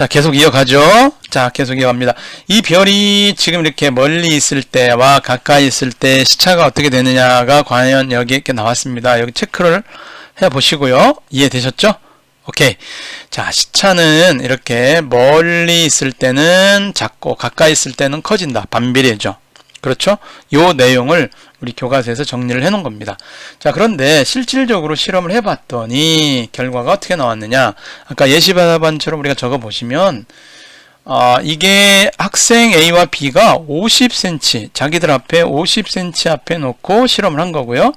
자, 계속 이어가죠. 자, 계속 이어갑니다. 이 별이 지금 이렇게 멀리 있을 때와 가까이 있을 때 시차가 어떻게 되느냐가 과연 여기 이렇게 나왔습니다. 여기 체크를 해 보시고요. 이해되셨죠? 오케이. 자, 시차는 이렇게 멀리 있을 때는 작고 가까이 있을 때는 커진다. 반비례죠. 그렇죠? 요 내용을 우리 교과서에서 정리를 해 놓은 겁니다. 자, 그런데 실질적으로 실험을 해 봤더니 결과가 어떻게 나왔느냐? 아까 예시반처럼 우리가 적어 보시면 이게 학생 A와 B가 50cm, 자기들 앞에 50cm 앞에 놓고 실험을 한 거고요. 요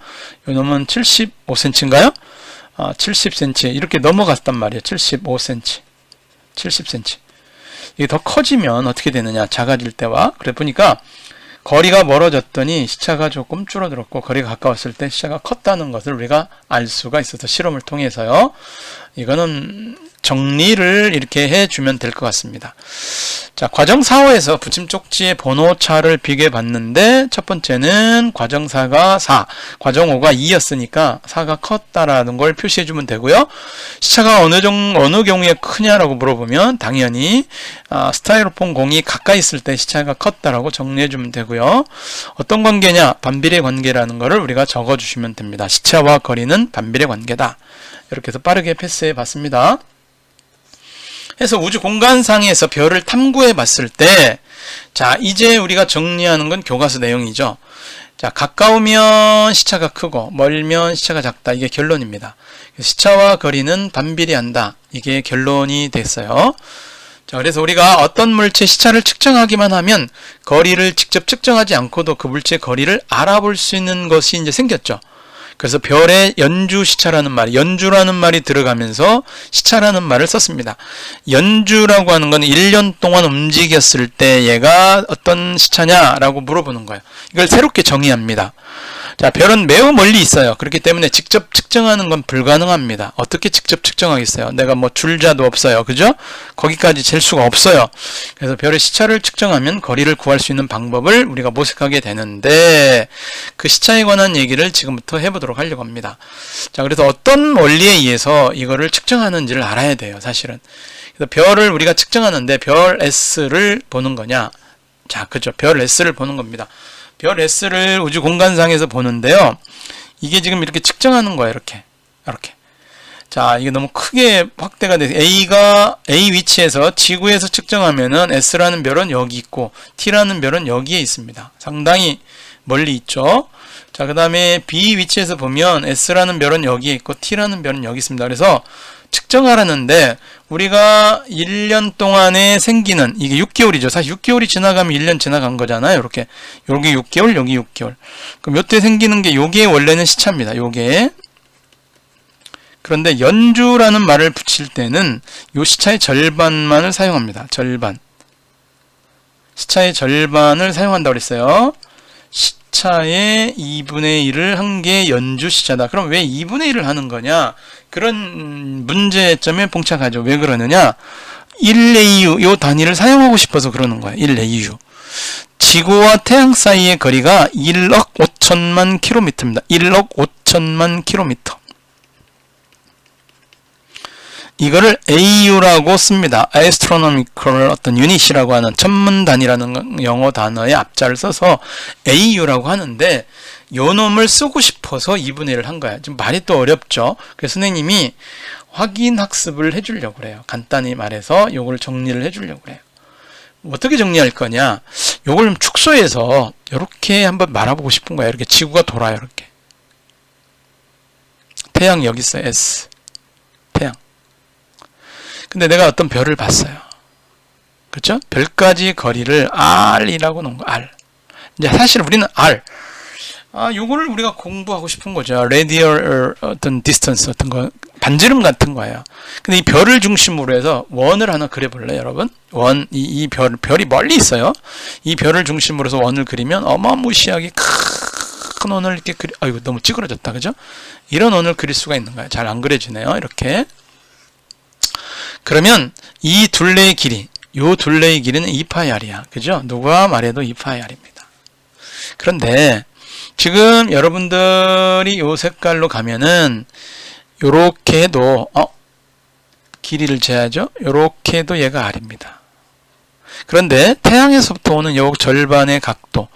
놈은 75cm인가요? 70cm 이렇게 넘어갔단 말이에요. 75cm, 70cm. 이게 더 커지면 어떻게 되느냐? 작아질 때와. 그래 보니까 거리가 멀어졌더니 시차가 조금 줄어들었고, 거리가 가까웠을 때 시차가 컸다는 것을 우리가 알 수가 있어서 실험을 통해서요. 이거는 정리를 이렇게 해주면 될 것 같습니다. 자, 과정 4호에서 붙임 쪽지의 번호차를 비교해 봤는데, 첫 번째는 과정 4가 4, 과정 5가 2였으니까 4가 컸다라는 걸 표시해 주면 되고요. 시차가 어느 경우에 크냐라고 물어보면 당연히 스타이로폼 공이 가까이 있을 때 시차가 컸다라고 정리해 주면 되고요. 어떤 관계냐? 반비례 관계라는 거를 우리가 적어 주시면 됩니다. 시차와 거리는 반비례 관계다. 이렇게 해서 빠르게 패스해 봤습니다. 해서 우주 공간상에서 별을 탐구해 봤을 때, 자, 이제 우리가 정리하는 건 교과서 내용이죠. 자, 가까우면 시차가 크고 멀면 시차가 작다. 이게 결론입니다. 시차와 거리는 반비례한다. 이게 결론이 됐어요. 자, 그래서 우리가 어떤 물체의 시차를 측정하기만 하면 거리를 직접 측정하지 않고도 그 물체의 거리를 알아볼 수 있는 것이 이제 생겼죠. 그래서 별의 연주 시차라는 말이, 연주라는 말이 들어가면서 시차라는 말을 썼습니다. 연주라고 하는 건 1년 동안 움직였을 때 얘가 어떤 시차냐라고 물어보는 거예요. 이걸 새롭게 정의합니다. 자, 별은 매우 멀리 있어요. 그렇기 때문에 직접 측정하는 건 불가능합니다. 어떻게 직접 측정하겠어요? 내가 뭐 줄자도 없어요. 그죠? 거기까지 잴 수가 없어요. 그래서 별의 시차를 측정하면 거리를 구할 수 있는 방법을 우리가 모색하게 되는데, 그 시차에 관한 얘기를 지금부터 해보도록 하려고 합니다. 자, 그래서 어떤 원리에 의해서 이거를 측정하는지를 알아야 돼요. 사실은. 그래서 별을 우리가 측정하는데 별 S를 보는 거냐? 자, 그죠? 별 S를 보는 겁니다. 별 S를 우주 공간상에서 보는데요. 이게 지금 이렇게 측정하는 거예요. 이렇게. 자, 이게 너무 크게 확대가 돼서 A 위치에서 지구에서 측정하면은 S라는 별은 여기 있고 T라는 별은 여기에 있습니다. 상당히 멀리 있죠. 자, 그 다음에 B 위치에서 보면 S라는 별은 여기에 있고 T라는 별은 여기 있습니다. 그래서 측정하라는데 우리가 1년 동안에 생기는, 이게 6개월이죠. 사실 6개월이 지나가면 1년 지나간 거잖아요. 이렇게. 여기 6개월, 여기 6개월. 그럼 요때 생기는 게 요게 원래는 시차입니다. 요게. 그런데 연주라는 말을 붙일 때는 요 시차의 절반만을 사용합니다. 절반. 시차의 절반을 사용한다고 그랬어요. 시차의 2분의 1을 한 게 연주 시차다. 그럼 왜 2분의 1을 하는 거냐? 그런 문제점에 봉착하죠. 왜 그러느냐? 1AU, 요 단위를 사용하고 싶어서 그러는 거예요. 1AU. 지구와 태양 사이의 거리가 1억 5천만 킬로미터입니다. 1억 5천만 킬로미터. 이거를 AU라고 씁니다. Astronomical 어떤 유닛이라고 하는 천문 단위라는 영어 단어의 앞자를 써서 AU라고 하는데, 요 놈을 쓰고 싶어서 2분의 1을 한 거야. 좀 말이 또 어렵죠. 그래서 선생님이 확인 학습을 해주려고 그래요. 간단히 말해서 요걸 정리를 해주려고 그래요. 어떻게 정리할 거냐? 요걸 좀 축소해서 이렇게 한번 말아보고 싶은 거야. 이렇게 지구가 돌아요. 이렇게. 태양 여기 있어요. S. 태양. 근데 내가 어떤 별을 봤어요. 그렇죠? 별까지 거리를 R이라고 놓은 거. R. 이제 사실 우리는 R. 요거를 우리가 공부하고 싶은 거죠. radial 어떤 distance 같은 거, 반지름 같은 거예요. 근데 이 별을 중심으로 해서 원을 하나 그려볼래요, 여러분? 원, 이 별이 멀리 있어요. 이 별을 중심으로 해서 원을 그리면 어마무시하게 큰 원을 이렇게 아이고, 너무 찌그러졌다, 그죠? 이런 원을 그릴 수가 있는 거예요. 잘 안 그려지네요, 이렇게. 그러면 이 둘레의 길이, 요 둘레의 길이는 2파이R이야. 그죠? 누가 말해도 2파이R입니다. 그런데 지금 여러분들이 요 색깔로 가면은 요렇게 해도 길이를 재야죠. 요렇게도 얘가 R입니다. 그런데 태양에서부터 오는 요 절반의 각도,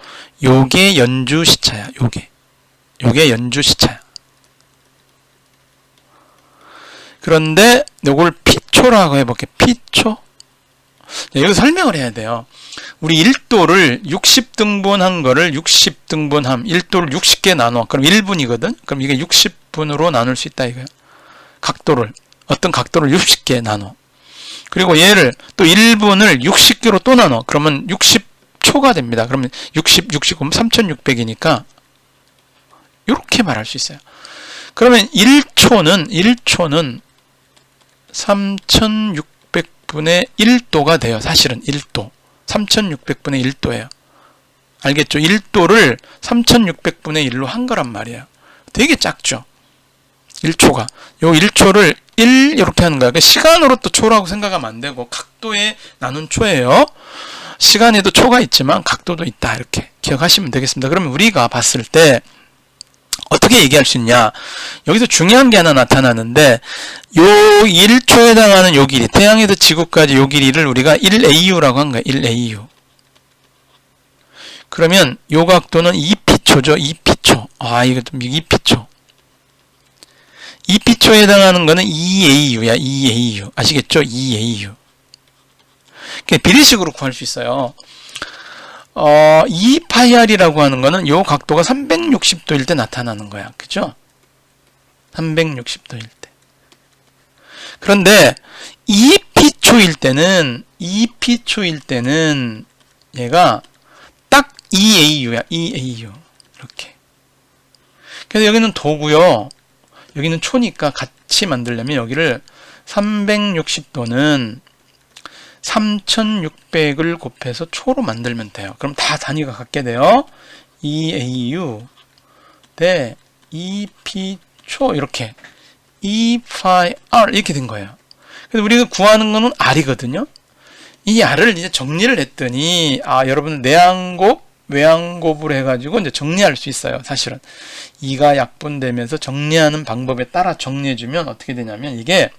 요게 연주시차야. 요게 연주시차야. 그런데 요걸 P초라고 해볼게요. P초. 여기서 설명을 해야 돼요. 우리 1도를 60등분 한 거를 60등분함. 1도를 60개 나눠. 그럼 1분이거든? 그럼 이게 60분으로 나눌 수 있다 이거야. 각도를. 어떤 각도를 60개 나눠. 그리고 얘를 또 1분을 60개로 또 나눠. 그러면 60초가 됩니다. 그러면 60 그럼 3600이니까 이렇게 말할 수 있어요. 그러면 1초는 3600분의 1도가 돼요. 사실은 1도. 3600분의 1도예요. 알겠죠? 1도를 3600분의 1로 한 거란 말이에요. 되게 작죠? 1초가. 요 1초를 1 이렇게 하는 거야. 시간으로 또 초라고 생각하면 안 되고 각도에 나눈 초예요. 시간에도 초가 있지만 각도도 있다. 이렇게 기억하시면 되겠습니다. 그러면 우리가 봤을 때 어떻게 얘기할 수 있냐? 여기서 중요한 게 하나 나타나는데 요 1초에 해당하는 요 길이, 태양에서 지구까지 요 길이를 우리가 1AU라고 한 거야. 1AU. 그러면 요 각도는 2P초죠. 2P초. 아, 이거 좀 2P초. 2P초에 해당하는 거는 2AU야. 2AU. 아시겠죠? 2AU. 비례식으로 구할 수 있어요. 2파이R이라고 하는 거는 요 각도가 360도일 때 나타나는 거야. 그죠? 360도일 때. 그런데 2P초일 때는 얘가 딱 2AU야. 2AU. 이렇게. 그래서 여기는 도고요. 여기는 초니까 같이 만들려면 여기를 360도는 3600을 곱해서 초로 만들면 돼요. 그럼 다 단위가 같게 돼요. 2AU 대 2P초 이렇게 2파이R 이렇게 된 거예요. 그래서 우리가 구하는 거는 R이거든요. 이 R을 이제 정리를 했더니 여러분 내항곱 외항곱으로 해가지고 이제 정리할 수 있어요. 사실은 2가 약분되면서 정리하는 방법에 따라 정리해주면 어떻게 되냐면 이게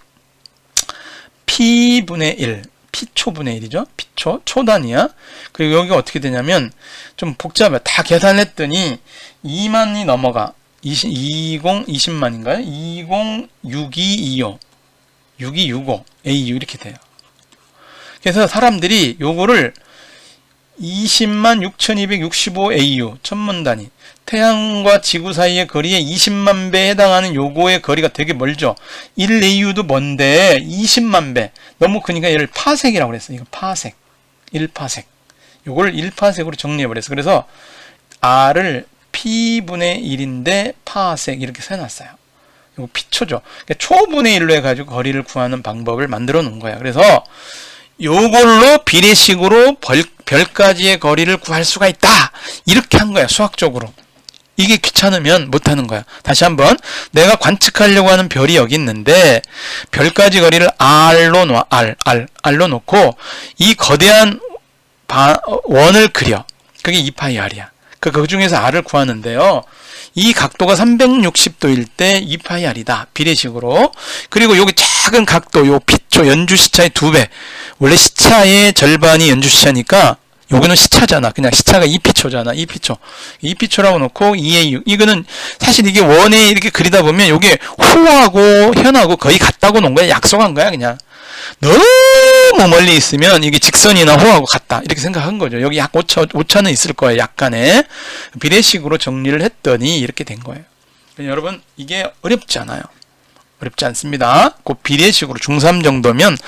P분의 1 P초분의 1이죠. P초, 초단위야. 그리고 여기가 어떻게 되냐면 좀 복잡해. 다 계산했더니 2만이 넘어가. 20만인가요? 6225 6265 AU 이렇게 돼요. 그래서 사람들이 요거를 206,265 AU 천문단위, 태양과 지구 사이의 거리에 20만 배에 해당하는 요거의 거리가 되게 멀죠. 1 AU도 먼데 20만 배 너무 크니까 얘를 파섹이라고 그랬어요. 이거 파섹, 1파섹. 요걸 1파섹으로 정리해버렸어요. 그래서 R을 P분의 1인데 파섹 이렇게 써놨어요. 이거 P초죠. 그러니까 초분의 1로 해가지고 거리를 구하는 방법을 만들어 놓은 거야. 그래서 요걸로 비례식으로 별까지의 거리를 구할 수가 있다. 이렇게 한 거야. 수학적으로. 이게 귀찮으면 못하는 거야. 다시 한번 내가 관측하려고 하는 별이 여기 있는데 별까지 거리를 R로 놓아. R로 놓고 이 거대한 원을 그려. 그게 2파이R이야. 그 중에서 R을 구하는데요. 이 각도가 360도일 때 2파이R이다. 비례식으로. 그리고 여기 작은 각도, 요 P초, 연주시차의 2배. 원래 시차의 절반이 연주시차니까 요거는 시차잖아. 그냥 시차가 2P초잖아. 2P초라고 놓고 2AU. 이거는 사실 이게 원에 이렇게 그리다 보면 요게 호하고 현하고 거의 같다고 놓은 거야. 약속한 거야, 그냥. 너무 멀리 있으면 이게 직선이나 호하고 같다. 이렇게 생각한 거죠. 여기 약 오차는 있을 거예요. 약간의. 비례식으로 정리를 했더니 이렇게 된 거예요. 여러분, 이게 어렵지 않아요. 어렵지 않습니다. 그 비례식으로 중3 정도면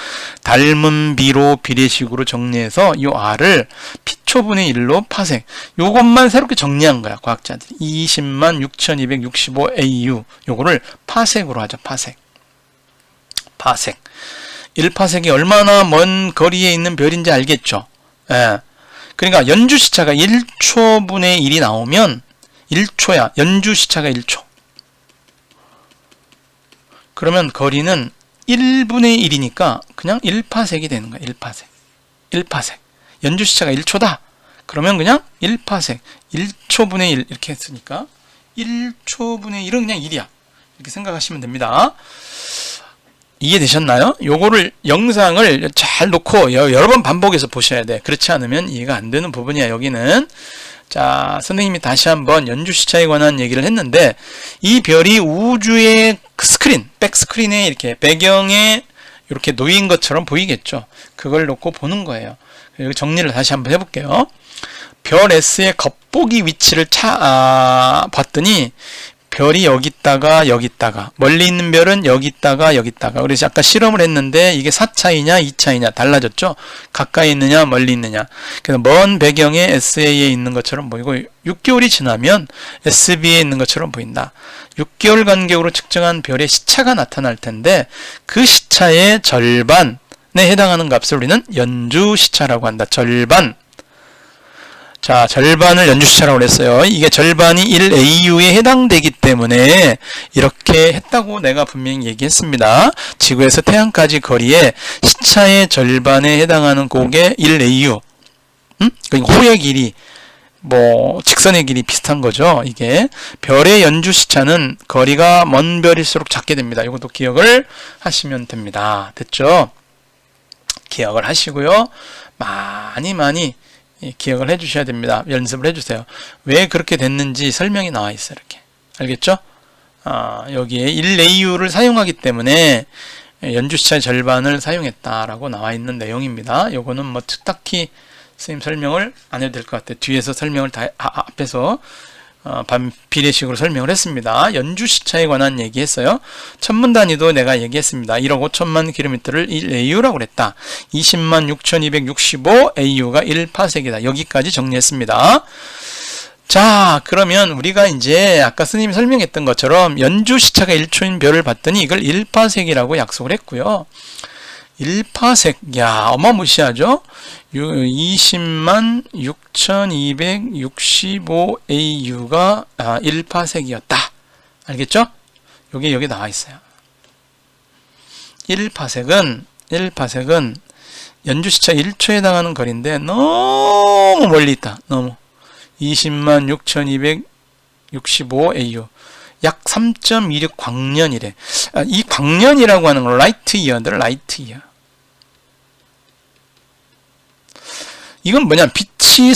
닮은 비로 비례식으로 정리해서 이 R을 P초분의 1로 파생. 요것만 새롭게 정리한 거야. 과학자들이. 206,265 AU. 요거를 파색으로 하죠. 파색. 1파섹이 얼마나 먼 거리에 있는 별인지 알겠죠? 예. 그러니까 연주시차가 1초분의 1이 나오면 1초야. 연주시차가 1초. 그러면 거리는 1분의 1이니까 그냥 1파섹이 되는 거야. 1파섹. 연주시차가 1초다. 그러면 그냥 1파섹. 1초분의 1 이렇게 했으니까 1초분의 1은 그냥 1이야. 이렇게 생각하시면 됩니다. 이해되셨나요? 요거를 영상을 잘 놓고 여러 번 반복해서 보셔야 돼. 그렇지 않으면 이해가 안 되는 부분이야. 여기는 자, 선생님이 다시 한번 연주시차에 관한 얘기를 했는데, 이 별이 우주의 스크린, 백스크린에 이렇게 배경에 이렇게 놓인 것처럼 보이겠죠. 그걸 놓고 보는 거예요. 여기 정리를 다시 한번 해볼게요. 별 S의 겉보기 위치를 봤더니 별이 여기 있다가 여기 있다가, 멀리 있는 별은 여기 있다가 여기 있다가. 그래서 아까 실험을 했는데 이게 4차이냐 2차이냐 달라졌죠. 가까이 있느냐 멀리 있느냐. 그래서 먼 배경에 SA에 있는 것처럼 보이고 6개월이 지나면 SB에 있는 것처럼 보인다. 6개월 간격으로 측정한 별의 시차가 나타날 텐데 그 시차의 절반에 해당하는 값을 우리는 연주시차라고 한다. 절반. 자, 절반을 연주시차라고 했어요. 이게 절반이 1AU에 해당되기 때문에 이렇게 했다고 내가 분명히 얘기했습니다. 지구에서 태양까지 거리에 시차의 절반에 해당하는 그게 1AU. 그러니까 호의 길이, 직선의 길이 비슷한 거죠. 이게 별의 연주시차는 거리가 먼 별일수록 작게 됩니다. 이것도 기억을 하시면 됩니다. 됐죠? 기억을 하시고요. 많이 기억을 해 주셔야 됩니다. 연습을 해 주세요. 왜 그렇게 됐는지 설명이 나와 있어요. 이렇게. 알겠죠? 여기에 1AU를 사용하기 때문에 연주시차의 절반을 사용했다라고 나와 있는 내용입니다. 요거는 딱히 선생님 설명을 안 해도 될 것 같아요. 뒤에서 설명을 앞에서 비례식으로 설명을 했습니다. 연주시차에 관한 얘기했어요. 천문 단위도 내가 얘기했습니다. 1억 5천만 킬로미터를 1AU라고 그랬다. 20만 6265 AU가 1파섹이다. 여기까지 정리했습니다. 자, 그러면 우리가 이제 아까 스님이 설명했던 것처럼 연주시차가 1초인 별을 봤더니 이걸 1파섹이라고 약속을 했고요. 1파섹, 야, 어마무시하죠? 20만 6265 AU가 1파섹이었다. 알겠죠? 여기 나와 있어요. 1파섹은 연주시차 1초에 해당하는 거리인데 너무 멀리 있다. 너무. 20만 6265 AU. 약 3.26 광년이래. 이 광년이라고 하는 건 라이트 이어들, 라이트 이어. 이건 뭐냐? 빛이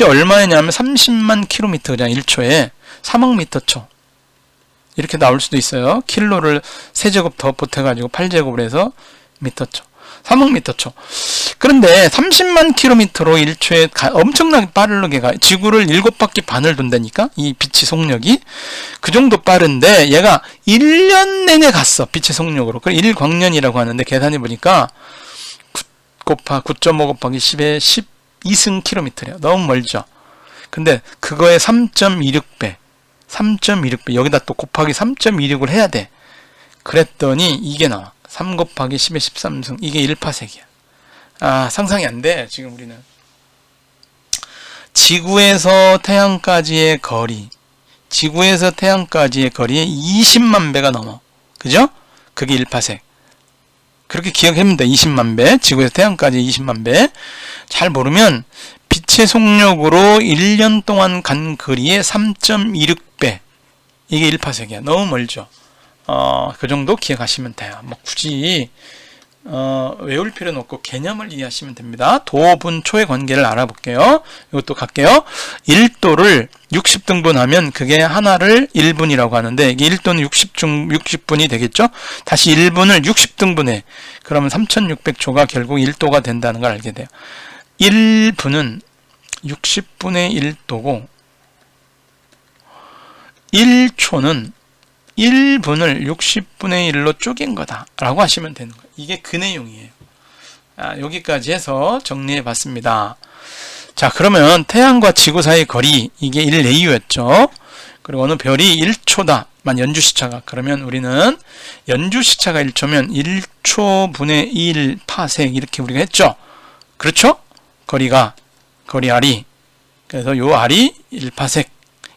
얼마냐면 30만 킬로미터잖아. 1초에 3억 미터초. 이렇게 나올 수도 있어요. 킬로를 3제곱 더 보태가지고 8제곱을 해서 미터초. 3억 미터초. 그런데 30만 킬로미터로 1초에 엄청나게 빠르게 지구를 7바퀴 반을 돈다니까? 이 빛의 속력이. 그 정도 빠른데 얘가 1년 내내 갔어. 빛의 속력으로. 그걸 1광년이라고 하는데 계산해 보니까 9.5 곱하기 10에 12승 킬로미터래요. 너무 멀죠. 근데 그거의 3.26배. 여기다 또 곱하기 3.26을 해야 돼. 그랬더니 이게 나와. 3 곱하기 10에 13승. 이게 1파섹이야. 상상이 안 돼. 지금 우리는. 지구에서 태양까지의 거리에 20만 배가 넘어. 그죠? 그게 1파섹. 그렇게 기억합니다. 20만 배. 지구에서 태양까지 20만 배. 잘 모르면 빛의 속력으로 1년 동안 간 거리의 3.26배. 이게 1파섹이야. 너무 멀죠. 그 정도 기억하시면 돼요. 굳이 외울 필요는 없고 개념을 이해하시면 됩니다. 도분초의 관계를 알아볼게요. 이것도 갈게요. 1도를 60등분하면 그게 하나를 1분이라고 하는데 이게 1도는 60분이 되겠죠? 다시 1분을 60등분해. 그러면 3600초가 결국 1도가 된다는 걸 알게 돼요. 1분은 60분의 1도고 1초는 1분을 60분의 1로 쪼갠 거다 라고 하시면 되는 거예요. 이게 그 내용이에요. 여기까지 해서 정리해 봤습니다. 자, 그러면 태양과 지구 사이 거리, 이게 1AU였죠. 그리고 어느 별이 1초다 만 연주시차가. 그러면 우리는 연주시차가 1초면 1초분의 1파섹 이렇게 우리가 했죠. 그렇죠? 거리 R이. 그래서 요 R이 1파섹.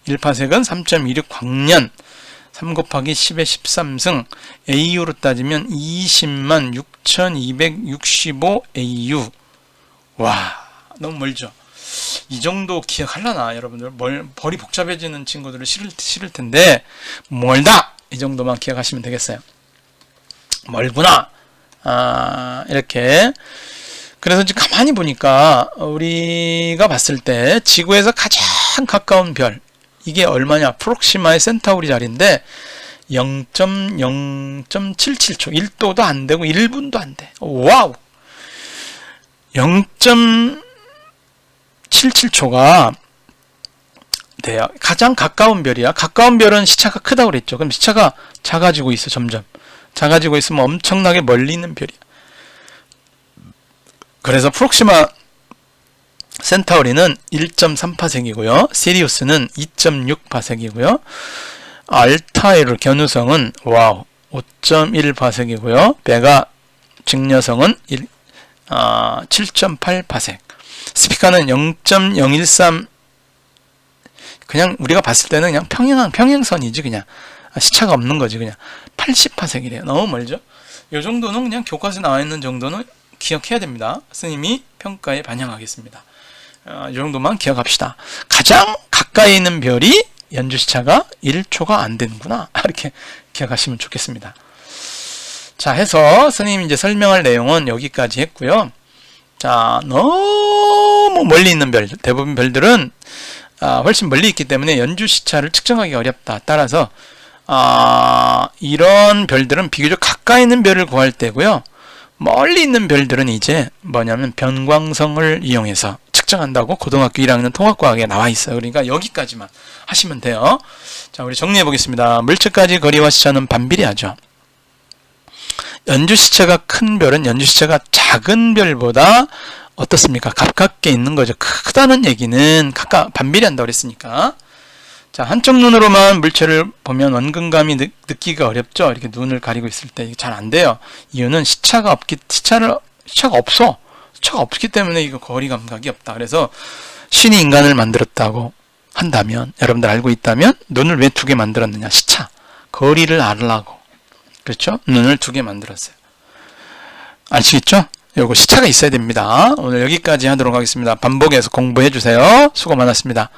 1파섹은 3.26 광년. 3 곱하기 10의 13승. AU로 따지면 20만 6265 AU. 와, 너무 멀죠? 이 정도 기억하려나, 여러분들? 벌이 복잡해지는 친구들은 싫을 텐데, 멀다! 이 정도만 기억하시면 되겠어요. 멀구나. 이렇게. 그래서 지금 가만히 보니까 우리가 봤을 때 지구에서 가장 가까운 별, 이게 얼마냐? 프록시마의 센타우리 자리인데 0.77초, 1도도 안 되고 1분도 안 돼. 와우! 0.77초가 돼요. 가장 가까운 별이야. 가까운 별은 시차가 크다고 그랬죠. 그럼 시차가 작아지고 있어, 점점. 작아지고 있으면 엄청나게 멀리 있는 별이야. 그래서 프록시마 센타우리는 1.3파섹이고요. 시리우스는 2.6파섹이고요. 알타이르 견우성은 와우 5.1파섹이고요. 베가 직녀성은 7.8파섹. 스피카는 0.013, 그냥 우리가 봤을 때는 그냥 평행선이지, 그냥 시차가 없는 거지. 그냥 80파섹이래요. 너무 멀죠? 이 정도는 그냥 교과서에 나와 있는 정도는 기억해야 됩니다. 스님이 평가에 반영하겠습니다. 이 정도만 기억합시다. 가장 가까이 있는 별이 연주시차가 1초가 안 되는구나. 이렇게 기억하시면 좋겠습니다. 자, 해서 스님이 이제 설명할 내용은 여기까지 했고요. 자, 너무 멀리 있는 별, 대부분 별들은 훨씬 멀리 있기 때문에 연주시차를 측정하기 어렵다. 따라서 이런 별들은 비교적 가까이 있는 별을 구할 때고요. 멀리 있는 별들은 이제 뭐냐면 변광성을 이용해서 측정한다고 고등학교 1학년 통합과학에 나와 있어요. 그러니까 여기까지만 하시면 돼요. 자, 우리 정리해 보겠습니다. 물체까지 거리와 시차는 반비례하죠. 연주시차가 큰 별은 연주시차가 작은 별보다 어떻습니까? 가깝게 있는 거죠. 크다는 얘기는 반비례한다고 그랬으니까. 자, 한쪽 눈으로만 물체를 보면 원근감이 느끼기가 어렵죠. 이렇게 눈을 가리고 있을 때 잘 안 돼요. 이유는 시차가 없기 때문에 이거 거리 감각이 없다. 그래서 신이 인간을 만들었다고 한다면, 여러분들 알고 있다면 눈을 왜 2개 만들었느냐? 시차, 거리를 알으려고. 그렇죠? 눈을 2개 만들었어요. 아시겠죠? 요거 시차가 있어야 됩니다. 오늘 여기까지 하도록 하겠습니다. 반복해서 공부해 주세요. 수고 많았습니다.